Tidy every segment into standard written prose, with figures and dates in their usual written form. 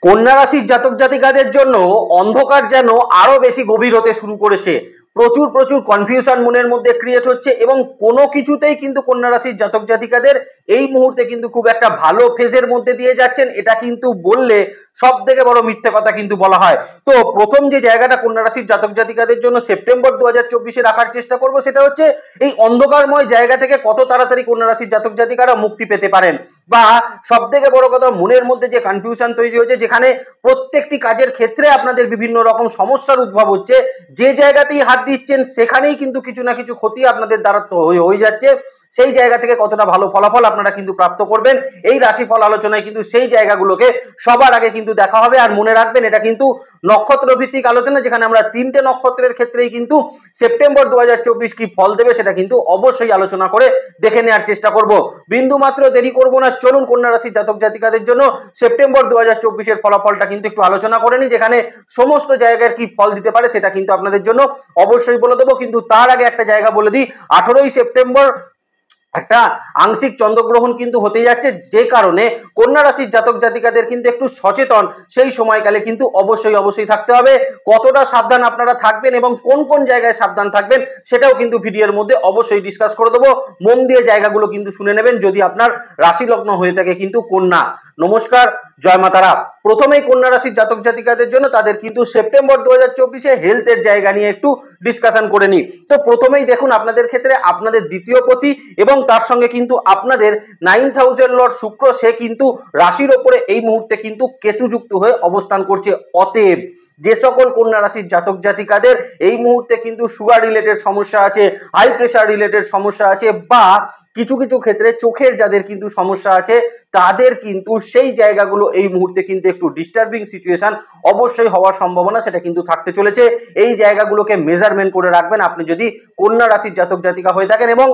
কন্যা রাশির জাতক জাতিকাদের জন্য অন্ধকার যেন আরো বেশি গভীর হতে শুরু করেছে। প্রচুর প্রচুর কনফিউশন মনের মধ্যে ক্রিয়েট হচ্ছে এবং কোনো কিছুতেই কিন্তু কন্যা রাশির জাতক জাতিকাদের এই মুহূর্তে কিন্তু খুব একটা ভালো ফেজের মধ্যে দিয়ে যাচ্ছেন, এটা কিন্তু বললে সব থেকে বড় মিথ্যে কথা কিন্তু বলা হয়। তো প্রথম যে জায়গাটা কন্যা রাশির জাতক জাতিকাদের জন্য সেপ্টেম্বর 2024-এ রাখার চেষ্টা করব, সেটা হচ্ছে এই অন্ধকারময় জায়গা থেকে কত তাড়াতাড়ি কন্যা রাশির জাতক জাতিকারা মুক্তি পেতে পারেন, বা সব থেকে বড় কথা মনের মধ্যে যে কনফিউশন তৈরি হয়েছে, যেখানে প্রত্যেকটি কাজের ক্ষেত্রে আপনাদের বিভিন্ন রকম সমস্যার উদ্ভব হচ্ছে, যে জায়গাতেই হাত দিচ্ছেন সেখানেই কিন্তু কিছু না কিছু ক্ষতি আপনাদের দ্বারা হয়ে যাচ্ছে, সেই জায়গা থেকে কতটা ভালো ফলাফল আপনারা কিন্তু প্রাপ্ত করবেন এই রাশিফল আলোচনায় কিন্তু সেই জায়গাগুলোকে সবার আগে কিন্তু দেখা হবে। আর মনে রাখবেন, এটা কিন্তু নক্ষত্র ভিত্তিক আলোচনা, যেখানে আমরা 3টে নক্ষত্রের ক্ষেত্রেই কিন্তু সেপ্টেম্বর 2024 কি ফল দেবে সেটা কিন্তু অবশ্যই আলোচনা করে দেখে নেওয়ার চেষ্টা করব। বিন্দু মাত্র দেরি করব না, চলুন কন্যা রাশির জাতক জাতিকাদের জন্য সেপ্টেম্বর 2024-এর ফলাফলটা কিন্তু একটু আলোচনা করে নিই, যেখানে সমস্ত জায়গার কি ফল দিতে পারে সেটা কিন্তু আপনাদের জন্য অবশ্যই বলে দেবো। কিন্তু তার আগে একটা জায়গা বলে দিই, 18ই সেপ্টেম্বর একটা আংশিক চন্দ্রগ্রহণ কিন্তু হতে যাচ্ছে, যে কারণে কন্যা রাশির জাতক জাতিকাদের কিন্তু একটু সচেতন সেই সময়কালে কিন্তু অবশ্যই থাকতে হবে। কতটা সাবধান আপনারা থাকবেন এবং কোন কোন জায়গায় সাবধান থাকবেন সেটাও কিন্তু ভিডিওর মধ্যে অবশ্যই ডিসকাস করে দেবো। মন দিয়ে জায়গাগুলো কিন্তু শুনে নেবেন যদি আপনার রাশি লগ্ন হয়ে থাকে কিন্তু কন্যা। নমস্কার, জয় মা তারা। প্রথমেই কন্যা রাশির জাতক জাতিকাদের জন্য তাদের কিন্তু সেপ্টেম্বর 2024-এ হেলথের জায়গা নিয়ে একটু ডিসকাশন করে নিই। তো প্রথমেই দেখুন, আপনাদের ক্ষেত্রে আপনাদের দ্বিতীয় পতি এবং তার সঙ্গে কিন্তু আপনাদের 9th হাউসের লর্ড শুক্র, সে কিন্তু রাশির ওপরে এই মুহূর্তে কিন্তু কেতুযুক্ত হয়ে অবস্থান করছে। অতএব যে সকল কন্যা রাশির জাতক জাতিকাদের এই মুহূর্তে কিন্তু সুগার রিলেটেড সমস্যা আছে, হাই প্রেশার রিলেটেড সমস্যা আছে, বা কিছু কিছু ক্ষেত্রে চোখের যাদের কিন্তু সমস্যা আছে, তাদের কিন্তু সেই জায়গাগুলো এই মুহূর্তে কিন্তু একটু ডিস্টার্বিং সিচুয়েশন অবশ্যই হওয়ার সম্ভাবনা সেটা কিন্তু থাকতে চলেছে। এই জায়গাগুলোকে মেজারমেন্ট করে রাখবেন আপনি যদি কন্যা রাশির জাতক জাতিকা হয়ে থাকেন। এবং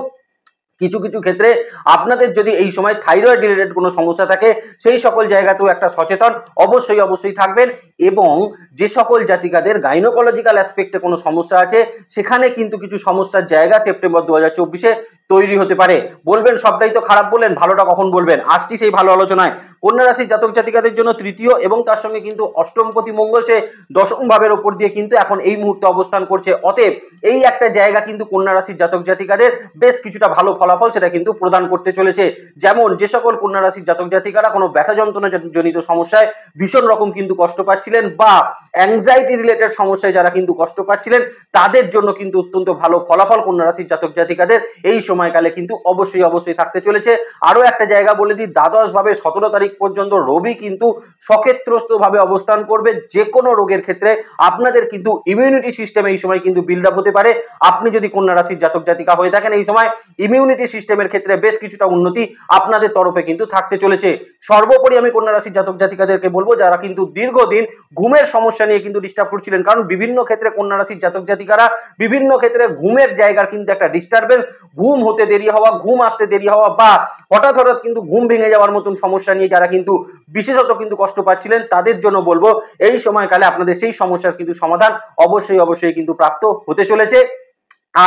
কিছু কিছু ক্ষেত্রে আপনাদের যদি এই সময় থাইরয়েড রিলেটেড কোনো সমস্যা থাকে, সেই সকল জায়গাতেও একটা সচেতন অবশ্যই থাকবেন। এবং যে সকল জাতিকাদের গাইনোকোলজিক্যাল অ্যাসপেক্টে কোনো সমস্যা আছে, সেখানে কিন্তু কিছু সমস্যার জায়গা সেপ্টেম্বর 2024-এ তৈরি হতে পারে। বলবেন সবটাই তো খারাপ বললেন, ভালোটা কখন বলবেন? আসছি সেই ভালো আলোচনায়। কন্যা রাশির জাতক জাতিকাদের জন্য তৃতীয় এবং তার সঙ্গে কিন্তু অষ্টমপতি মঙ্গল, সে দশম ভাবের ওপর দিয়ে কিন্তু এখন এই মুহূর্তে অবস্থান করছে। অতএব এই একটা জায়গা কিন্তু কন্যা রাশির জাতক জাতিকাদের বেশ কিছুটা ভালো ফলাফল সেটা কিন্তু প্রদান করতে চলেছে। যেমন যে সকল কন্যা রাশির জাতক জাতিকারা কোনো ব্যথা যন্ত্রণা জনিত সমস্যায় ভীষণ রকম কিন্তু কষ্ট পাচ্ছিলেন, বা অ্যাংজাইটি রিলেটেড সমস্যায় যারা কিন্তু কষ্ট পাচ্ছিলেন, তাদের জন্য কিন্তু অত্যন্ত ভালো ফলাফল কন্যা রাশির জাতক জাতিকাদের এই সময়কালে কিন্তু অবশ্যই থাকতে চলেছে। আরো একটা জায়গা বলে দিই, দ্বাদশ ভাবে 17 তারিখ পর্যন্ত রবি কিন্তু সক্ষেত্রস্থ ভাবে অবস্থান করবে। যে কোনো রোগের ক্ষেত্রে আপনাদের কিন্তু ইমিউনিটি সিস্টেম এই সময় কিন্তু বিল্ড আপ হতে পারে। আপনি যদি কন্যা রাশির জাতক জাতিকা হয়ে থাকেন, এই সময় ইমিউনিটি সিস্টেমের ক্ষেত্রে বেশ কিছুটা উন্নতি আপনাদের তরফে কিন্তু থাকতে চলেছে। সর্বোপরি আমি কন্যা রাশির জাতক জাতিকাদেরকে বলবো, যারা কিন্তু দীর্ঘদিন ঘুমের সমস্যা নিয়ে কিন্তু ডিস্টার্ব করছিলেন, কারণ বিভিন্ন ক্ষেত্রে কন্যা রাশির জাতক জাতিকারা বিভিন্ন ক্ষেত্রে ঘুমের জায়গার কিন্তু একটা ডিস্টারবেন্স, ঘুম হতে দেরি হওয়া, ঘুম আসতে দেরি হওয়া, বা হঠাৎ কিন্তু ঘুম ভেঙে যাওয়ার মতন সমস্যা নিয়ে যারা কিন্তু বিশেষত কিন্তু কষ্ট পাচ্ছিলেন, তাদের জন্য বলবো এই সময়কালে আপনাদের সেই সমস্যার কিন্তু সমাধান অবশ্যই কিন্তু প্রাপ্ত হতে চলেছে।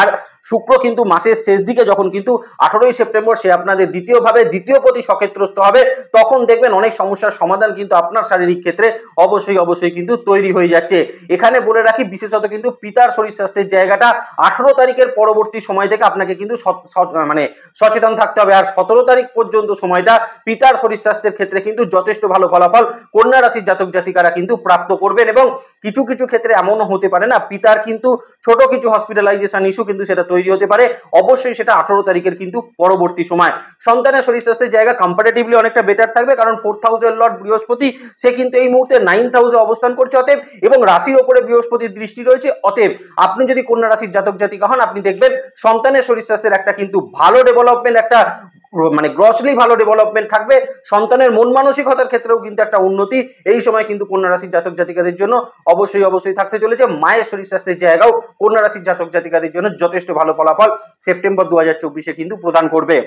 আর শুক্র কিন্তু মাসের শেষ দিকে যখন কিন্তু 18ই সেপ্টেম্বর সে আপনাদের দ্বিতীয় পতি সক্ষেত্রস্থ হবে, তখন দেখবেন অনেক সমস্যার সমাধান কিন্তু আপনার শারীরিক ক্ষেত্রে অবশ্যই কিন্তু তৈরি হয়ে যাচ্ছে। এখানে বলে রাখি, বিশেষত কিন্তু পিতার শরীর স্বাস্থ্যের জায়গাটা 18 তারিখের পরবর্তী সময় থেকে আপনাকে কিন্তু মানে সচেতন থাকতে হবে। আর 17 তারিখ পর্যন্ত সময়টা পিতার শরীর স্বাস্থ্যের ক্ষেত্রে কিন্তু যথেষ্ট ভালো ফলাফল কন্যা রাশির জাতক জাতিকারা কিন্তু প্রাপ্ত করবেন। এবং কিছু কিছু ক্ষেত্রে এমনও হতে পারে না, পিতার কিন্তু ছোট কিছু হসপিটালাইজেশন ইস্যু কিন্তু সেটা তৈরি হতে পারে, অবশ্যই সেটা 18 তারিখের কিন্তু পরবর্তী সময়। সন্তানের শরীর স্বাস্থ্যের জায়গা কম্পারেটিভলি অনেকটা বেটার থাকবে, কারণ 4th হাউসের লর্ড বৃহস্পতি, সে কিন্তু এই মুহূর্তে 9th হাউসে অবস্থান করছে। অতএব এবং রাশির উপরে বৃহস্পতির দৃষ্টি রয়েছে। অতএব আপনি যদি কন্যা রাশির জাতক জাতিকা হন, আপনি দেখবেন সন্তানের শরীর স্বাস্থ্যের একটা কিন্তু ভালো ডেভেলপমেন্ট, একটা মানে গ্রসলি ভালো ডেভেলপমেন্ট থাকবে। সন্তানের মন মানসিকতার ক্ষেত্রেও কিন্তু একটা উন্নতি এই সময় কিন্তু কন্যা রাশির জাতক জাতিকাদের জন্য অবশ্যই থাকতে চলেছে। মায়ের শরীর স্বাস্থ্যের জায়গাও কন্যা রাশির জাতক জাতিকাদের জন্য যথেষ্ট ভালো ফলাফল সেপ্টেম্বর 2024-এ কিন্তু প্রদান করবে।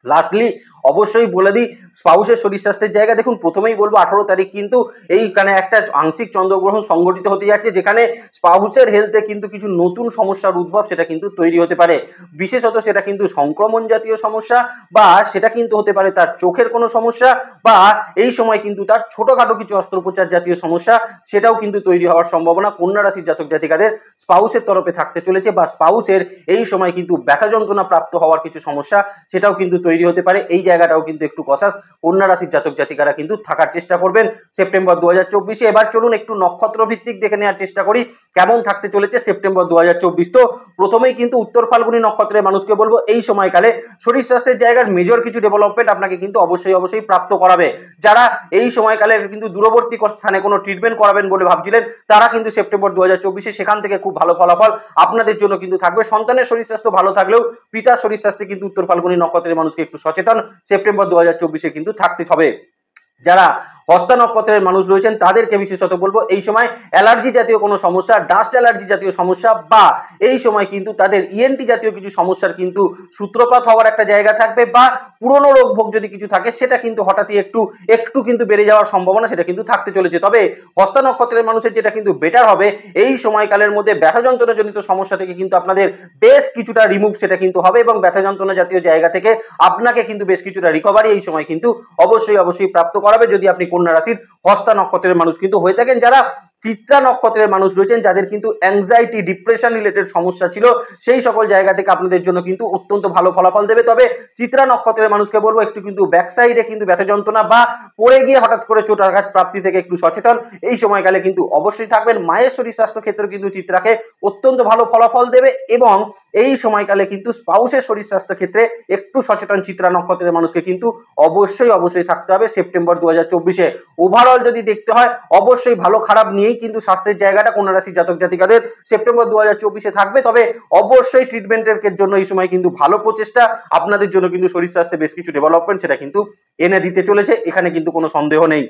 লাস্টলি অবশ্যই বলে দিই স্পাউসের শরীর স্বাস্থ্যের জায়গা দেখুন, প্রথমেই বলবো 18 তারিখ কিন্তু এইখানে একটা আংশিক চন্দ্রগ্রহণ সংঘটিত হতে যাচ্ছে, যেখানে স্পাউসের হেলথে কিন্তু কিছু নতুন সমস্যার উদ্ভব সেটা কিন্তু তৈরি হতে পারে। বিশেষত সেটা কিন্তু সংক্রমণ জাতীয় সমস্যা, বা সেটা কিন্তু হতে পারে তার চোখের কোনো সমস্যা, বা এই সময় কিন্তু তার ছোটখাটো কিছু অস্ত্রোপচার জাতীয় সমস্যা সেটাও কিন্তু তৈরি হওয়ার সম্ভাবনা কন্যা রাশির জাতক জাতিকাদের স্পাউসের তরফে থাকতে চলেছে, বা স্পাউসের এই সময় কিন্তু ব্যথা যন্ত্রণা প্রাপ্ত হওয়ার কিছু সমস্যা সেটাও কিন্তু তৈরি হতে পারে। এই জায়গাটাও কিন্তু একটু কসাস কন্যা রাশির জাতক জাতিকারা কিন্তু থাকার চেষ্টা করবেন সেপ্টেম্বর 2024-এ। এবার চলুন একটু নক্ষত্র ভিত্তিক দেখে নেওয়ার চেষ্টা করি কেমন থাকতে চলেছে সেপ্টেম্বর 2024। তো প্রথমেই কিন্তু উত্তর ফাল্গুনী নক্ষত্রের মানুষকে বলবো এই সময়কালে শরীর স্বাস্থ্যের জায়গার মেজর কিছু ডেভেলপমেন্ট আপনাকে কিন্তু অবশ্যই প্রাপ্ত করাবে। যারা এই সময়কালে কিন্তু দূরবর্তী স্থানে কোনো ট্রিটমেন্ট করাবেন বলে ভাবছিলেন, তারা কিন্তু সেপ্টেম্বর 2024-এ সেখান থেকে খুব ভালো ফলাফল আপনাদের জন্য কিন্তু থাকবে। সন্তানের শরীর স্বাস্থ্য ভালো থাকলেও পিতার শরীর স্বাস্থ্যে কিন্তু উত্তর ফাল্গুনী নক্ষত্রের মানুষকে একটু সচেতন সেপ্টেম্বর 2024-এ কিন্তু থাকতে হবে। যারা হস্তা নক্ষত্রের মানুষ রয়েছেন তাদেরকে বিশেষত বলবো এই সময় অ্যালার্জি জাতীয় কোনো সমস্যা, ডাস্ট অ্যালার্জি জাতীয় সমস্যা, বা এই সময় কিন্তু তাদের ইএনটি জাতীয় কিছু সমস্যার কিন্তু সূত্রপাত হওয়ার একটা জায়গা থাকবে, বা পুরনো রোগ ভোগ যদি কিছু থাকে সেটা কিন্তু হঠাৎই একটু কিন্তু বেড়ে যাওয়ার সম্ভাবনা সেটা কিন্তু থাকতে চলেছে। তবে হস্তা নক্ষত্রের মানুষের যেটা কিন্তু বেটার হবে, এই সময়কালের মধ্যে ব্যথা যন্ত্রণা জনিত সমস্যা থেকে কিন্তু আপনাদের বেশ কিছুটা রিমুভ সেটা কিন্তু হবে, এবং ব্যথা যন্ত্রণা জাতীয় জায়গা থেকে আপনাকে কিন্তু বেশ কিছুটা রিকভারি এই সময় কিন্তু অবশ্যই প্রাপ্ত করাবে, যদি আপনি কন্যা রাশির হস্তা নক্ষত্রের মানুষ কিন্তু হয়ে থাকেন। যারা চিত্রা নক্ষত্রের মানুষ রয়েছেন, যাদের কিন্তু অ্যাংজাইটি ডিপ্রেশন রিলেটেড সমস্যা ছিল, সেই সকল জায়গা থেকে আপনাদের জন্য কিন্তু অত্যন্ত ভালো ফলাফল দেবে। তবে চিত্রা নক্ষত্রের মানুষকে বলবো একটু কিন্তু ব্যাক সাইডে কিন্তু ব্যথা যন্ত্রণা বা পড়ে গিয়ে হঠাৎ করে চোট আঘাত প্রাপ্তি থেকে একটু সচেতন এই সময়কালে কিন্তু অবশ্যই থাকবেন। মায়ের শরীর স্বাস্থ্য ক্ষেত্রে কিন্তু চিত্রাকে অত্যন্ত ভালো ফলাফল দেবে, এবং এই সময়কালে কিন্তু স্পাউসের শরীর স্বাস্থ্য ক্ষেত্রে একটু সচেতন চিত্রা নক্ষত্রের মানুষকে কিন্তু অবশ্যই থাকতে হবে সেপ্টেম্বর 2024-এ। ওভারঅল যদি দেখতে হয় অবশ্যই ভালো খারাপ নিয়েই কিন্তু স্বাস্থ্যের জায়গাটা কন্যা রাশির জাতক জাতিকাদের সেপ্টেম্বর 2024-এ থাকবে। তবে অবশ্যই ট্রিটমেন্টের জন্য এই সময় কিন্তু ভালো প্রচেষ্টা আপনাদের জন্য কিন্তু শরীর স্বাস্থ্যে বেশ কিছু ডেভেলপমেন্ট সেটা কিন্তু এনে দিতে চলেছে, এখানে কিন্তু কোনো সন্দেহ নেই।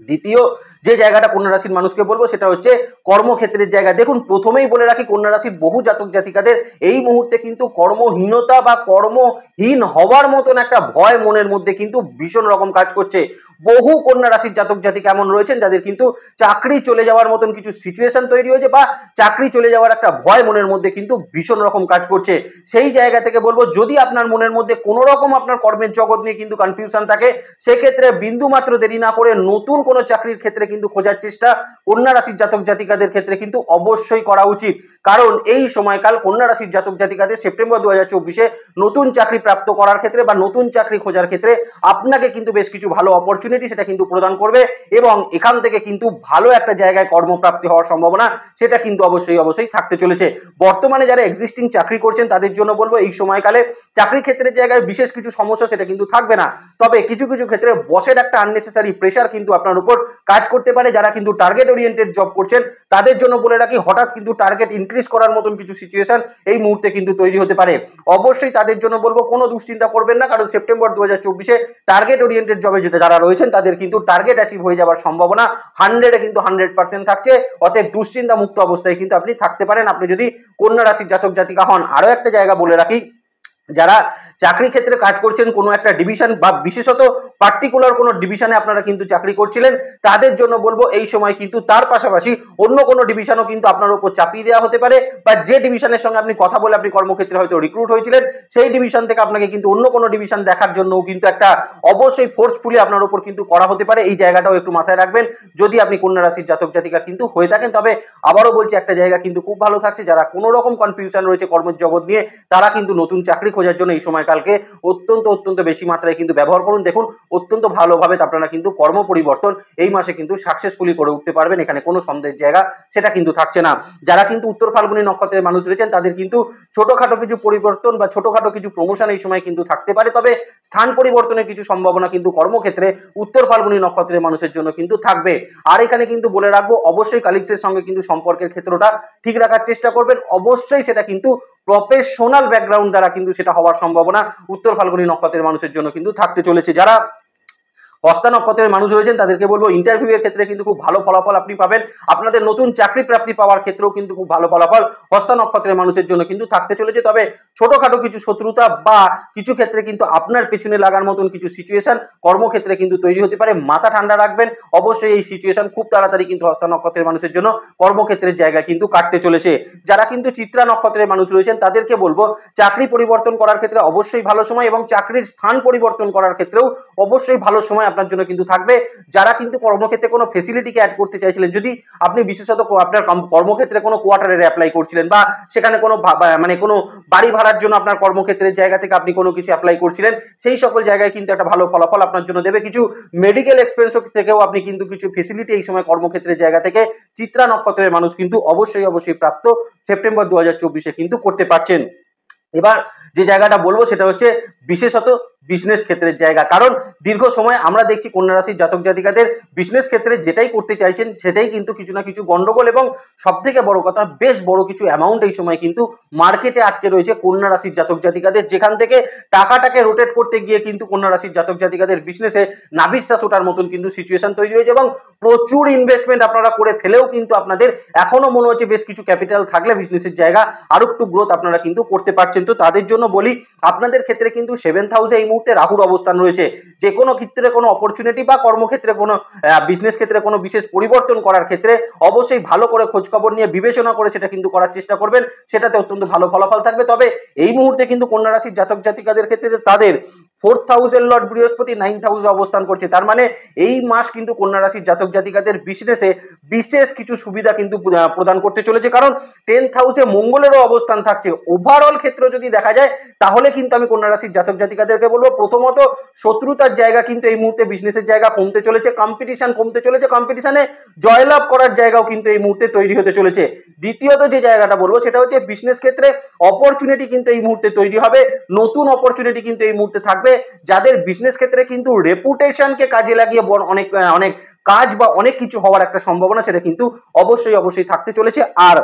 দ্বিতীয় যে জায়গাটা কন্যা রাশির মানুষকে বলবো সেটা হচ্ছে কর্মক্ষেত্রের জায়গা। দেখুন প্রথমেই বলে রাখি কন্যা রাশির বহু জাতক জাতিকাদের এই মুহূর্তে কিন্তু কর্মহীনতা বা কর্মহীন হওয়ার মতন একটা ভয় মনের মধ্যে কিন্তু ভীষণ রকম কাজ করছে। বহু কন্যা রাশির জাতক জাতিকা এমন রয়েছেন যাদের কিন্তু চাকরি চলে যাওয়ার মতন কিছু সিচুয়েশন তৈরি হয়েছে, বা চাকরি চলে যাওয়ার একটা ভয় মনের মধ্যে কিন্তু ভীষণ রকম কাজ করছে। সেই জায়গা থেকে বলবো যদি আপনার মনের মধ্যে কোনো রকম আপনার কর্মের জগৎ নিয়ে কিন্তু কনফিউশন থাকে, সেক্ষেত্রে বিন্দু মাত্র দেরি না করে নতুন কোনো চাকরির ক্ষেত্রে কিন্তু খোঁজার চেষ্টা কন্যা রাশির জাতক জাতিকাদের ক্ষেত্রে কিন্তু অবশ্যই করা উচিত। কারণ এই সময়কাল কন্যা রাশির জাতক জাতিকাদের সেপ্টেম্বর 2024-এ নতুন চাকরি প্রাপ্ত করার ক্ষেত্রে বা নতুন চাকরি খোঁজার ক্ষেত্রে আপনাকে কিন্তু বেশ কিছু ভালো অপরচুনিটি সেটা কিন্তু প্রদান করবে, এবং এখান থেকে কিন্তু ভালো একটা জায়গায় কর্মপ্রাপ্তি হওয়ার সম্ভাবনা সেটা কিন্তু অবশ্যই থাকতে চলেছে। বর্তমানে যারা এক্সিস্টিং চাকরি করছেন তাদের জন্য বলবো এই সময়কালে চাকরি ক্ষেত্রের জায়গায় বিশেষ কিছু সমস্যা সেটা কিন্তু থাকবে না। তবে কিছু ক্ষেত্রে বসের একটা আননেসেসারি প্রেশার কিন্তু আপনার উপর কাজ করতে পারে। যারা কিন্তু টার্গেট ওরিয়েন্টেড জব করছেন তাদের জন্য বলে রাখি হঠাৎ কিন্তু টার্গেট ইনক্রিজ করার মতন কিছু সিচুয়েশন এই মুহূর্তে কিন্তু তৈরি হতে পারে। অবশ্যই তাদের জন্য বলবো কোনো দুশ্চিন্তা করবেন না, কারণ সেপ্টেম্বর 2024-এ টার্গেট ওরিয়েন্টেড জবে যারা রয়েছেন তাদের কিন্তু টার্গেট অ্যাচিভ হয়ে যাওয়ার সম্ভাবনা 100-এ কিন্তু 100% থাকছে। অতএব দুশ্চিন্তা মুক্ত অবস্থায় কিন্তু আপনি থাকতে পারেন আপনি যদি কন্যা রাশির জাতক জাতিকা হন। আরো একটা জায়গা বলে রাখি, যারা চাকরি ক্ষেত্রে কাজ করছেন কোনো একটা ডিভিশন বা বিশেষত পার্টিকুলার কোনো ডিভিশনে আপনারা কিন্তু চাকরি করছিলেন, তাদের জন্য বলবো এই সময় কিন্তু তার পাশাপাশি অন্য কোনো ডিভিশনও কিন্তু আপনার উপর চাপিয়ে দেওয়া হতে পারে, বা যে ডিভিশনের সঙ্গে আপনি কথা বলে আপনি কর্মক্ষেত্রে হয়তো রিক্রুট হয়েছিলেন সেই ডিভিশন থেকে আপনাকে কিন্তু অন্য কোনো ডিভিশন দেখার জন্যও কিন্তু একটা অবশ্যই ফোর্সফুলি আপনার উপর কিন্তু করা হতে পারে। এই জায়গাটাও একটু মাথায় রাখবেন যদি আপনি কন্যা রাশির জাতক জাতিকা কিন্তু হয়ে থাকেন। তবে আবারও বলছি একটা জায়গা কিন্তু খুব ভালো থাকছে, যারা কোনো রকম কনফিউশন রয়েছে কর্মের জগৎ নিয়ে তারা কিন্তু নতুন চাকরি খোঁজার জন্য এই সময়কালকে অত্যন্ত বেশি মাত্রায় কিন্তু ব্যবহার করুন। দেখুন অত্যন্ত ভালোভাবে আপনারা কিন্তু কর্ম পরিবর্তন এই মাসে কিন্তু সাকসেসফুলি করে উঠতে পারবেন, এখানে কোনো সন্দেহের জায়গা সেটা কিন্তু থাকছে না। যারা কিন্তু উত্তর ফাল্গুনী নক্ষত্রের মানুষ রয়েছেন তাদের কিন্তু ছোটখাটো কিছু পরিবর্তন বা ছোটখাটো কিছু প্রমোশন এই সময় কিন্তু থাকতে পারে। তবে স্থান পরিবর্তনের কিছু সম্ভাবনা কিন্তু কর্মক্ষেত্রে উত্তর ফাল্গুনী নক্ষত্রের মানুষের জন্য কিন্তু থাকবে। আর এখানে কিন্তু বলে রাখবো অবশ্যই কালিগসের সঙ্গে কিন্তু সম্পর্কের ক্ষেত্রটা ঠিক রাখার চেষ্টা করবেন। অবশ্যই সেটা কিন্তু প্রফেশনাল ব্যাকগ্রাউন্ড দ্বারা কিন্তু সেটা হওয়ার সম্ভাবনা উত্তর ফাল্গুনী নক্ষত্রের মানুষের জন্য কিন্তু থাকতে চলেছে। যারা হস্তা নক্ষত্রের মানুষ রয়েছেন তাদেরকে বলবো ইন্টারভিউ এর ক্ষেত্রে কিন্তু খুব ভালো ফলাফল আপনি পাবেন। আপনাদের নতুন চাকরি প্রাপ্তি পাওয়ার ক্ষেত্রেও কিন্তু খুব ভালো ফলাফল হস্তা নক্ষত্রের মানুষের জন্য কিন্তু থাকতে চলেছে। তবে ছোটখাটো কিছু শত্রুতা বা কিছু ক্ষেত্রে কিন্তু আপনার পেছনে লাগার মতন কিছু সিচুয়েশন কর্মক্ষেত্রে কিন্তু তৈরি হতে পারে, মাথা ঠান্ডা রাখবেন। অবশ্যই এই সিচুয়েশন খুব তাড়াতাড়ি কিন্তু হস্তা নক্ষত্রের মানুষের জন্য কর্মক্ষেত্রের জায়গা কিন্তু কাটতে চলেছে। যারা কিন্তু চিত্রা নক্ষত্রের মানুষ রয়েছেন তাদেরকে বলবো চাকরি পরিবর্তন করার ক্ষেত্রে অবশ্যই ভালো সময় এবং চাকরির স্থান পরিবর্তন করার ক্ষেত্রেও অবশ্যই ভালো সময় আপনার জন্য কিন্তু থাকবে। যারা কিন্তু কর্মক্ষেত্রে কোনো ফেসিলিটিকে অ্যাড করতে চাইছিলেন, যদি আপনি বিশেষত আপনার কর্মক্ষেত্রে কোনো কোয়ার্টারে অ্যাপ্লাই করছিলেন বা সেখানে কোনো মানে কোনো বাড়ি ভাড়ার জন্য আপনার কর্মক্ষেত্রের জায়গা থেকে আপনি কোনো কিছু অ্যাপ্লাই করছিলেন, সেই সকল জায়গায় কিন্তু একটা ভালো ফলাফল আপনার জন্য দেবে। কিছু মেডিকেল এক্সপেন্স থেকেও আপনি কিন্তু কিছু ফেসিলিটি এই সময় কর্মক্ষেত্রের জায়গা থেকে চিত্রা নক্ষত্রের মানুষ কিন্তু অবশ্যই প্রাপ্ত সেপ্টেম্বর 2024-এ কিন্তু করতে পারছেন। এবার যে জায়গাটা বলবো সেটা হচ্ছে বিশেষত বিজনেস ক্ষেত্রের জায়গা, কারণ দীর্ঘ সময় আমরা দেখছি কন্যা রাশির জাতক জাতিকাদের বিজনেস ক্ষেত্রে যেটাই করতে চাইছেন সেটাই কিন্তু কিছু না কিছু গন্ডগোল এবং সব থেকে বড় কথা বেশ বড় কিছু অ্যামাউন্ট এই সময় কিন্তু মার্কেটে আটকে রয়েছে কন্যা রাশির জাতক জাতিকাদের, যেখান থেকে টাকাটাকে রোটেট করতে গিয়ে কিন্তু কন্যা রাশির জাতক জাতিকাদের বিজনেসে নাভিশ্বাস ওঠার মতন কিন্তু সিচুয়েশন তৈরি হয়েছে এবং প্রচুর ইনভেস্টমেন্ট আপনারা করে ফেলেও কিন্তু আপনাদের এখনো মনে হচ্ছে বেশ কিছু ক্যাপিটাল থাকলে বিজনেসের জায়গা আরো একটু গ্রোথ আপনারা কিন্তু করতে পারছেন। তো তাদের জন্য বলি আপনাদের ক্ষেত্রে কিন্তু 7th হাউসে এই মুহূর্তে রাহুর অবস্থান রয়েছে। যে কোনো ক্ষেত্রে কোনো অপরচুনিটি বা কর্মক্ষেত্রে কোনো বিজনেস ক্ষেত্রে কোনো বিশেষ পরিবর্তন করার ক্ষেত্রে অবশ্যই ভালো করে খোঁজ খবর নিয়ে বিবেচনা করে সেটা কিন্তু করার চেষ্টা করবেন, সেটাতে অত্যন্ত ভালো ফলাফল থাকবে। তবে এই মুহূর্তে কিন্তু কন্যা রাশির জাতক জাতিকাদের ক্ষেত্রে তাদের 4th হাউসের লর্ড বৃহস্পতি 9th হাউসে অবস্থান করছে, তার মানে এই মাস কিন্তু কন্যা রাশির জাতক জাতিকাদের বিজনেসে বিশেষ কিছু সুবিধা কিন্তু প্রদান করতে চলেছে, কারণ 10th হাউসে মঙ্গলেরও অবস্থান থাকছে। ওভারঅল ক্ষেত্র যদি দেখা যায় তাহলে কিন্তু আমি কন্যা রাশির জাতক জাতিকাদেরকে বলবো প্রথমত শত্রুতার জায়গা কিন্তু এই মুহূর্তে বিজনেসের জায়গা কমতে চলেছে, কম্পিটিশন কমতে চলেছে, কম্পিটিশনে জয়লাভ করার জায়গাও কিন্তু এই মুহূর্তে তৈরি হতে চলেছে। দ্বিতীয়ত যে জায়গাটা বলবো সেটা হচ্ছে বিজনেস ক্ষেত্রে অপরচুনিটি কিন্তু এই মুহূর্তে তৈরি হবে, নতুন অপরচুনিটি কিন্তু এই মুহূর্তে থাকবে। যাদের বিজনেস ক্ষেত্রে কিন্তু রেপুটেশনকে কাজে লাগিয়ে অনেক অনেক কাজ বা অনেক কিছু হওয়ার একটা সম্ভাবনা সেটা কিন্তু অবশ্যই থাকতে চলেছে। আর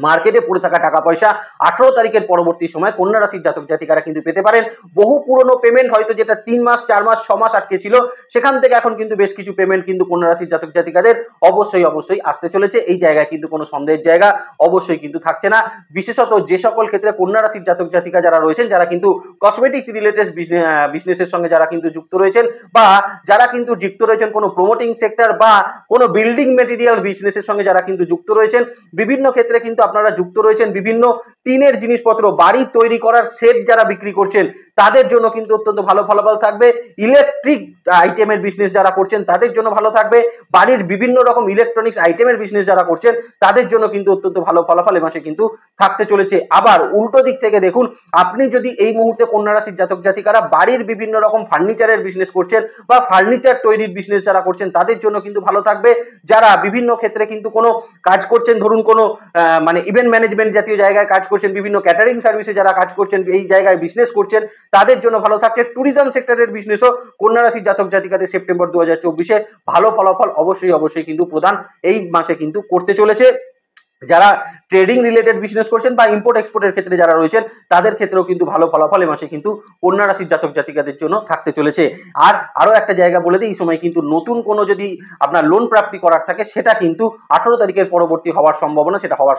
মার্কেটে পড়ে থাকা টাকা পয়সা 18 তারিখের পরবর্তী সময় কন্যা রাশির জাতক জাতিকারা কিন্তু পেতে পারেন। বহু পুরনো পেমেন্ট হয়তো যেটা 3 মাস 4 মাস 6 মাস আটকে ছিল সেখান থেকে এখন কিন্তু বেশ কিছু পেমেন্ট কিন্তু কন্যা রাশির জাতক জাতিকাদের অবশ্যই আসতে চলেছে। এই জায়গায় কিন্তু কোনো সন্দেহের জায়গা অবশ্যই কিন্তু থাকছে না। বিশেষত যে সকল ক্ষেত্রে কন্যা রাশির জাতক জাতিকা যারা রয়েছেন, যারা কিন্তু কসমেটিক্স রিলেটেড বিজনেসের সঙ্গে যারা কিন্তু যুক্ত রয়েছেন বা যারা কিন্তু যুক্ত রয়েছেন কোনো প্রমোটিং সেক্টর বা কোনো বিল্ডিং মেটেরিয়াল বিজনেসের সঙ্গে যারা কিন্তু যুক্ত রয়েছেন, বিভিন্ন ক্ষেত্রে কিন্তু আপনারা যুক্ত রয়েছেন, বিভিন্ন টিনের জিনিসপত্র বাড়ি তৈরি করার সেট যারা বিক্রি করছেন তাদের জন্য কিন্তু অত্যন্ত ভালো ফলাফল থাকবে। ইলেকট্রিক আইটেমের বিজনেস যারা করছেন তাদের জন্য ভালো থাকবে। বাড়ির বিভিন্ন রকম ইলেকট্রনিক্স আইটেমের বিজনেস যারা করছেন তাদের জন্য কিন্তু অত্যন্ত ভালো ফলাফল এই মাসে কিন্তু থাকতে চলেছে। আবার উল্টো দিক থেকে দেখুন, আপনি যদি এই মুহূর্তে কন্যা রাশির জাতক জাতিকারা বাড়ির বিভিন্ন রকম ফার্নিচারের বিজনেস করছেন বা ফার্নিচার তৈরির বিজনেস যারা করছেন তাদের জন্য কিন্তু ভালো থাকবে। যারা বিভিন্ন ক্ষেত্রে কিন্তু কোনো কাজ করছেন, ধরুন কোনো মানে ইভেন্ট ম্যানেজমেন্ট জাতীয় জায়গায় কাজ করছেন, বিভিন্ন ক্যাটারিং সার্ভিসে যারা কাজ করছেন, এই জায়গায় বিজনেস করছেন তাদের জন্য ভালো থাকছে। ট্যুরিজম সেক্টরের বিজনেসও কন্যা রাশির জাতক জাতিকাদের সেপ্টেম্বর 2024-এ ভালো ফলাফল অবশ্যই কিন্তু প্রদান এই মাসে কিন্তু করতে চলেছে। যারা ট্রেডিং রিলেটেড বিজনেস করছেন বা ইম্পোর্ট এক্সপোর্টের ক্ষেত্রে যারা রয়েছেন তাদের ক্ষেত্রেও কিন্তু ভালো ফলাফল এই মাসে কিন্তু কন্যা রাশির জাতক জাতিকাদের জন্য থাকতে চলেছে। আর আরো একটা জায়গা বলে দিই, এই সময় কিন্তু নতুন কোনো যদি আপনার লোন প্রাপ্তি করার থাকে সেটা কিন্তু 18 তারিখের পরবর্তী হওয়ার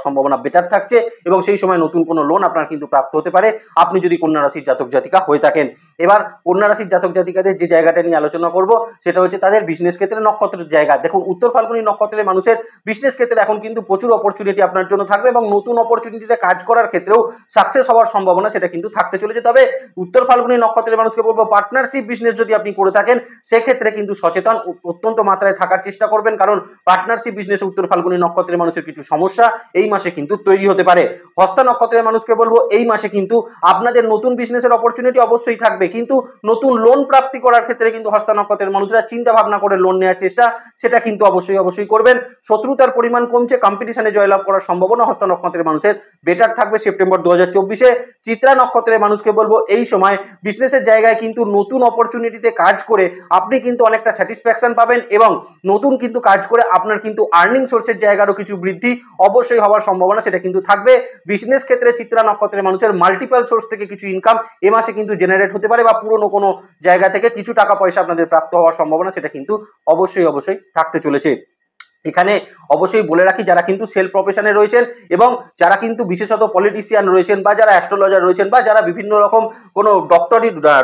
সম্ভাবনা বেটার থাকছে এবং সেই সময় নতুন কোনো লোন আপনার কিন্তু প্রাপ্ত হতে পারে আপনি যদি কন্যা রাশির জাতক জাতিকা হয়ে থাকেন। এবার কন্যা রাশির জাতক জাতিকাদের যে জায়গাটা নিয়ে আলোচনা করব সেটা হচ্ছে তাদের বিজনেস ক্ষেত্রে নক্ষত্রের জায়গা। দেখুন, উত্তর ফাল্গুনী নক্ষত্রের মানুষের বিজনেস ক্ষেত্রে এখন কিন্তু প্রচুর অপরচুনিটি আপনার জন্য থাকবে এবং নতুন অপরচুনিটিতে কাজ করার ক্ষেত্রেও সাকসেস হওয়ার সম্ভাবনা সেটা কিন্তু থাকতে চলেছে। তবে উত্তর ফাল্গুনী নক্ষত্রের মানুষকে বলবো পার্টনারশিপ বিজনেস যদি আপনি করে থাকেন সেক্ষেত্রে কিন্তু সচেতন অত্যন্ত মাত্রায় থাকার চেষ্টা করবেন, কারণ পার্টনারশিপ বিজনেসে উত্তর ফাল্গুনী নক্ষত্রের মানুষের কিছু সমস্যা এই মাসে কিন্তু তৈরি হতে পারে। হস্তা নক্ষত্রের মানুষকে বলবো এই মাসে কিন্তু আপনাদের নতুন বিজনেসের অপরচুনিটি অবশ্যই থাকবে, কিন্তু নতুন লোন প্রাপ্তি করার ক্ষেত্রে কিন্তু হস্তা নক্ষত্রের মানুষরা চিন্তা ভাবনা করে লোন নেওয়ার চেষ্টা সেটা কিন্তু অবশ্যই করবেন। শত্রুতার পরিমাণ কমছে, কম্পিটিশনে জয়লাভ করার সম্ভাবনা হস্ত নক্ষত্রের মানুষের বেটার থাকবে সেপ্টেম্বর 2024-এ। চিত্রা নক্ষত্রের মানুষকে বলবো এই সময় বিজনেসের জায়গায় কিন্তু নতুন অপরচুনিটিতে কাজ করে আপনি কিন্তু অনেকটা স্যাটিসফ্যাকশন পাবেন এবং নতুন কিন্তু কাজ করে আপনার কিন্তু আর্নিং সোর্সের জায়গারও কিছু বৃদ্ধি অবশ্যই হওয়ার সম্ভাবনা সেটা কিন্তু থাকবে। বিজনেস ক্ষেত্রে চিত্রা নক্ষত্রের মানুষের মাল্টিপল সোর্স থেকে কিছু ইনকাম এ মাসে কিন্তু জেনারেট হতে পারে বা পুরনো কোনো জায়গা থেকে কিছু টাকা পয়সা আপনাদের প্রাপ্ত হওয়ার সম্ভাবনা সেটা কিন্তু অবশ্যই থাকতে চলেছে। এখানে অবশ্যই বলে রাখি যারা কিন্তু সেলফ প্রফেশনে রয়েছেন এবং যারা কিন্তু বিশেষত পলিটিশিয়ান রয়েছেন বা যারা অ্যাস্ট্রোলজার রয়েছেন বা যারা বিভিন্ন রকম কোনো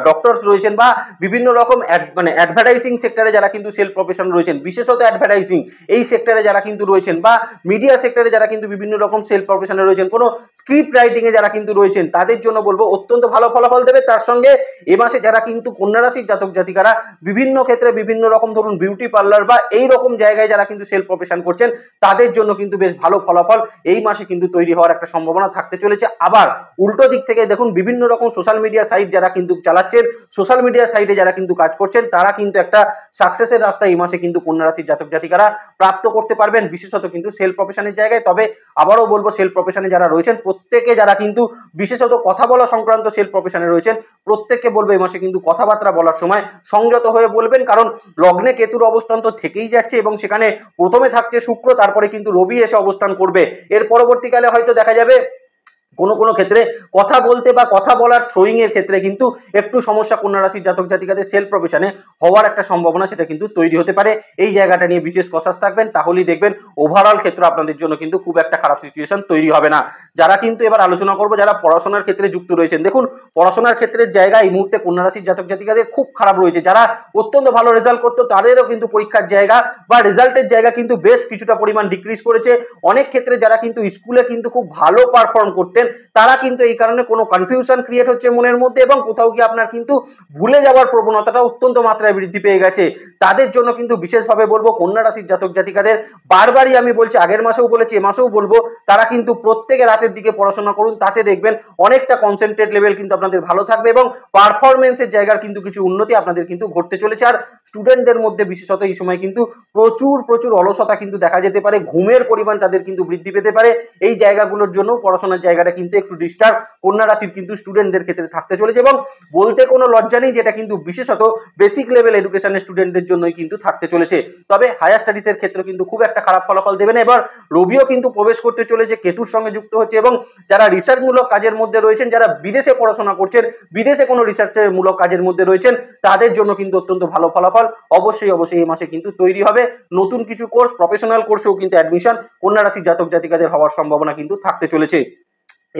ডক্টরস রয়েছেন বা বিভিন্ন রকম মানে অ্যাডভার্টাইজিং সেক্টরে যারা কিন্তু সেলফ প্রফেশন রয়েছেন, বিশেষত অ্যাডভার্টাইজিং এই সেক্টরে যারা কিন্তু রয়েছেন বা মিডিয়া সেক্টরে যারা কিন্তু বিভিন্ন রকম সেলফ প্রফেশনে রয়েছেন, কোনো স্ক্রিপ্ট রাইটিং এ যারা কিন্তু রয়েছেন তাদের জন্য বলবো অত্যন্ত ভালো ফলাফল দেবে। তার সঙ্গে এ মাসে যারা কিন্তু কন্যা রাশির জাতক জাতিকারা বিভিন্ন ক্ষেত্রে বিভিন্ন রকম ধরুন বিউটি পার্লার বা এই রকম জায়গায় যারা কিন্তু সেলফ প্রফেশন করছেন তাদের জন্য কিন্তু বেশ ভালো ফলাফল এই মাসে কিন্তু তৈরি হওয়ার একটা সম্ভাবনা থাকতে চলেছে। আবার উল্টো দিক থেকে দেখুন বিভিন্ন রকম সোশ্যাল মিডিয়া সাইট যারা কিন্তু চালাচ্ছেন, সোশ্যাল মিডিয়া সাইটে যারা কিন্তু কাজ করছেন তারা কিন্তু একটা সাকসেসের রাস্তা এই মাসে কিন্তু কন্যা রাশির জাতক জাতিকারা প্রাপ্ত করতে পারবেন, বিশেষত কিন্তু সেলফ প্রফেশনের জায়গায়। তবে আবারও বলবো সেলফ প্রফেশনে যারা রয়েছেন প্রত্যেকে যারা কিন্তু বিশেষত কথা বলা সংক্রান্ত সেলফ প্রফেশনে রয়েছেন প্রত্যেককে বলবো এই মাসে কিন্তু কথাবার্তা বলার সময় সংযত হয়ে বলবেন, কারণ লগ্নে কেতুর অবস্থান তো থেকেই যাচ্ছে এবং সেখানে প্রথমে থাকছে শুক্র, তারপরে কিন্তু রবি এসে অবস্থান করবে। এর পরবর্তীকালে হয়তো দেখা যাবে কোনো ক্ষেত্রে কথা বলতে বা কথা বলার থ্রোয়িং এর ক্ষেত্রে কিন্তু একটু সমস্যা কন্যা রাশির জাতক জাতিকাদের সেলফ প্রফেশনে হওয়ার একটা সম্ভাবনা সেটা কিন্তু তৈরি হতে পারে। এই জায়গাটা নিয়ে বিশেষ কসাস থাকবেন, তাহলেই দেখবেন ওভারঅল ক্ষেত্রে আপনাদের জন্য কিন্তু খুব একটা খারাপ সিচুয়েশন তৈরি হবে না। যারা কিন্তু এবার আলোচনা করবো যারা পড়াশোনার ক্ষেত্রে যুক্ত রয়েছেন, দেখুন পড়াশোনার ক্ষেত্রের জায়গা এই মুহূর্তে কন্যা রাশির জাতক জাতিকাদের খুব খারাপ রয়েছে। যারা অত্যন্ত ভালো রেজাল্ট করতো তাদেরও কিন্তু পরীক্ষার জায়গা বা রেজাল্টের জায়গা কিন্তু বেশ কিছুটা পরিমাণ ডিক্রিজ করেছে। অনেক ক্ষেত্রে যারা কিন্তু স্কুলে কিন্তু খুব ভালো পারফর্ম করতেন তারা কিন্তু এই কারণে কোনো কনফিউশন ক্রিয়েট হচ্ছে মনের মধ্যে এবং কোথাও গিয়ে আপনার কিন্তু ভুলে যাওয়ার প্রবণতাটা অত্যন্ত মাত্রায় বৃদ্ধি পেয়ে গেছে। তাদের জন্য কিন্তু বিশেষভাবে বলবো কন্যা রাশির জাতক জাতিকাদের বারবারই আমি বলছি, আগের মাসেও বলেছি এ মাসেও বলবো, তারা কিন্তু প্রত্যেকে রাতের দিকে পড়াশোনা করুন, তাতে দেখবেন অনেকটা কনসেন্ট্রেট লেভেল কিন্তু আপনাদের ভালো থাকবে এবং পারফরমেন্সের জায়গার কিন্তু কিছু উন্নতি আপনাদের কিন্তু ঘটতে চলেছে। আর স্টুডেন্টদের মধ্যে বিশেষত এই সময় কিন্তু প্রচুর অলসতা কিন্তু দেখা যেতে পারে, ঘুমের পরিমাণ তাদের কিন্তু বৃদ্ধি পেতে পারে। এই জায়গাগুলোর জন্য পড়াশোনার জায়গাটা কিন্তু একটু ডিস্টার্ব কন্যা রাশির কিন্তু স্টুডেন্টদের ক্ষেত্রে থাকতে চলেছে এবং বলতে কোনো লজ্জা নেই, যেটা কিন্তু বিশেষত বেসিক লেভেল এডুকেশনের স্টুডেন্টদের জন্যই কিন্তু থাকতে চলেছে। তবে হায়ার স্টাডিজের ক্ষেত্রে কিন্তু খুব একটা খারাপ ফলাফল দেবে না। এবার রবিও কিন্তু প্রবেশ করতে চলেছে, কেতুর সঙ্গে যুক্ত হচ্ছে এবং যারা রিসার্চমূলক কাজের মধ্যে রয়েছেন, যারা বিদেশে পড়াশোনা করছেন, বিদেশে কোনো রিসার্চের মূলক কাজের মধ্যে রয়েছেন তাদের জন্য কিন্তু অত্যন্ত ভালো ফলাফল অবশ্যই এই মাসে কিন্তু তৈরি হবে। নতুন কিছু কোর্স, প্রফেশনাল কোর্সেও কিন্তু অ্যাডমিশন কন্যা রাশির জাতক জাতিকাদের হওয়ার সম্ভাবনা কিন্তু থাকতে চলেছে।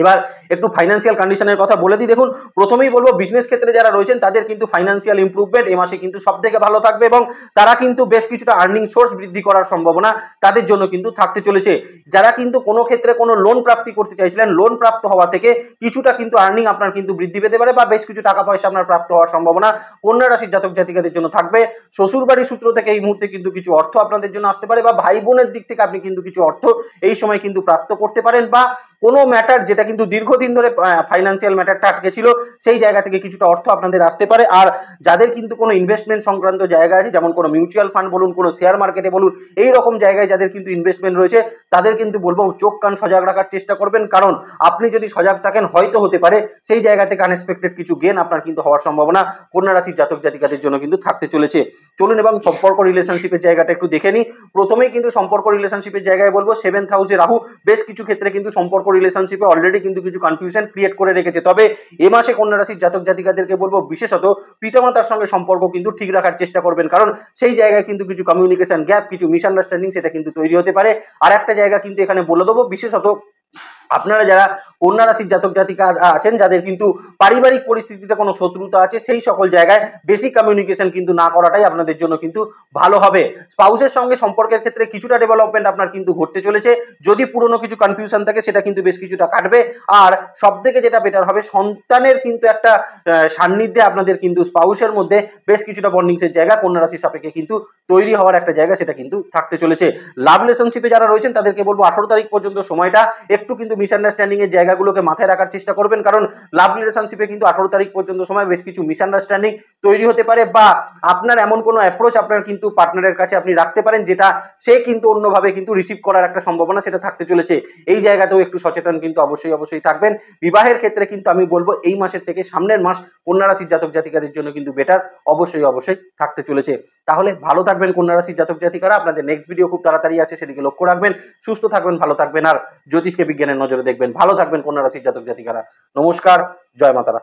এবার একটু ফাইন্যান্সিয়াল কন্ডিশনের কথা বলে দিই। দেখুন প্রথমেই বলবো বিজনেস ক্ষেত্রে যারা রয়েছেন তাদের কিন্তু ফাইন্যান্সিয়াল ইমপ্রুভমেন্ট এই মাসে কিন্তু সব থেকে ভালো থাকবে এবং তারা কিন্তু বেশ কিছুটা আর্নিং সোর্স বৃদ্ধি করার সম্ভাবনা তাদের জন্য কিন্তু থাকতে চলেছে। যারা কিন্তু কোনো ক্ষেত্রে কোনো লোন প্রাপ্তি করতে চাইছিলেন, লোন প্রাপ্ত হওয়া থেকে কিছুটা কিন্তু আর্নিং আপনার কিন্তু বৃদ্ধি পেতে পারে বা বেশ কিছু টাকা পয়সা আপনার প্রাপ্ত হওয়ার সম্ভাবনা কন্যা রাশির জাতক জাতিকাদের জন্য থাকবে। শ্বশুর বাড়ির সূত্র থেকে এই মুহূর্তে কিন্তু কিছু অর্থ আপনাদের জন্য আসতে পারে বা ভাই বোনের দিক থেকে আপনি কিন্তু কিছু অর্থ এই সময় কিন্তু প্রাপ্ত করতে পারেন বা কোনো ম্যাটার যেটা কিন্তু দীর্ঘদিন ধরে ফাইন্যান্সিয়াল ম্যাটারটা আটকে ছিল সেই জায়গা থেকে কিছুটা অর্থ আপনাদের আসতে পারে। আর যাদের কিন্তু কোনো ইনভেস্টমেন্ট সংক্রান্ত জায়গা আছে, যেমন কোনো মিউচুয়াল ফান্ড বলুন, কোনো শেয়ার মার্কেটে বলুন, এই রকম জায়গায় যাদের কিন্তু ইনভেস্টমেন্ট রয়েছে তাদের কিন্তু বলবো চোখ কান সজাগ রাখার চেষ্টা করবেন, কারণ আপনি যদি সজাগ থাকেন হয়তো হতে পারে সেই জায়গা থেকে আনএক্সপেক্টেড কিছু গেন আপনার কিন্তু হওয়ার সম্ভাবনা কন্যা রাশির জাতক জাতিকাদের জন্য কিন্তু থাকতে চলেছে। চলুন এবং সম্পর্ক রিলেশনশিপের জায়গাটা একটু দেখে নিই। প্রথমেই কিন্তু সম্পর্ক রিলেশনশিপের জায়গায় বলবো 7th হাউসে রাহু বেশ কিছু ক্ষেত্রে কিন্তু সম্পর্ক রিলেশনশিপে অলরেডি কিন্তু কিছু কনফিউশন ক্রিয়েট করে রেখেছে। তবে এ মাসে কন্যা রাশির জাতক জাতিকাদেরকে বলবো বিশেষত পিতামাতার সঙ্গে সম্পর্ক কিন্তু ঠিক রাখার চেষ্টা করবেন, কারণ সেই জায়গায় কিন্তু কিছু কমিউনিকেশন গ্যাপ, কিছু মিসআন্ডারস্ট্যান্ডিং সেটা কিন্তু তৈরি হতে পারে। আর একটা জায়গা কিন্তু এখানে বলে দেবো, বিশেষত আপনারা যারা কন্যা রাশির জাতক জাতিকা আছেন যাদের কিন্তু পারিবারিক পরিস্থিতিতে কোনো শত্রুতা আছে, সেই সকল জায়গায় বেসিক কমিউনিকেশন কিন্তু না করাটাই আপনাদের জন্য কিন্তু ভালো হবে। স্পাউসের সঙ্গে সম্পর্কের ক্ষেত্রে কিছুটা ডেভেলপমেন্ট আপনার কিন্তু ঘটতে চলেছে, যদি পুরনো কিছু কনফিউশন থাকে সেটা কিন্তু বেশ কিছুটা কাটবে। আর সব থেকে যেটা বেটার হবে, সন্তানের কিন্তু একটা সান্নিধ্যে আপনাদের কিন্তু স্পাউসের মধ্যে বেশ কিছুটা বন্ডিংসের জায়গা কন্যা রাশির সাপেক্ষে কিন্তু তৈরি হওয়ার একটা জায়গা সেটা কিন্তু থাকতে চলেছে। লাভ রিলেশনশিপে যারা রয়েছেন তাদেরকে বলবো 18 তারিখ পর্যন্ত সময়টা একটু কিন্তু মিসআন্ডারস্ট্যান্ডিং এর জায়গাগুলোকে মাথায় রাখার চেষ্টা করবেন, কারণ লাভ রিলেশনশিপে কিন্তু 18 তারিখ পর্যন্ত সময় বেশ কিছু মিসআন্ডারস্ট্যান্ডিং তৈরি হতে পারে, বা আপনার এমন কোনো অ্যাপ্রোচ আপনার কিন্তু পার্টনারের কাছে আপনি রাখতে পারেন যেটা সে কিন্তু অন্যভাবে কিন্তু রিসিভ করার একটা সম্ভাবনা সেটা থাকতে চলেছে। এই জায়গাতেও একটু সচেতন কিন্তু অবশ্যই থাকবেন। বিবাহের ক্ষেত্রে কিন্তু আমি বলবো এই মাসের থেকে সামনের মাস কন্যা রাশির জাতক জাতিকাদের জন্য কিন্তু বেটার অবশ্যই থাকতে চলেছে। তাহলে ভালো থাকবেন কন্যা রাশির জাতক জাতিকারা, আপনাদের নেক্সট ভিডিও খুব তাড়াতাড়ি আছে, সেদিকে লক্ষ্য রাখবেন। সুস্থ থাকবেন, ভালো থাকবেন, আর জ্যোতিষকে বিজ্ঞানের নজরে দেখবেন। ভালো থাকবেন কন্যা রাশির জাতক জাতিকারা। নমস্কার, জয় মাতারা।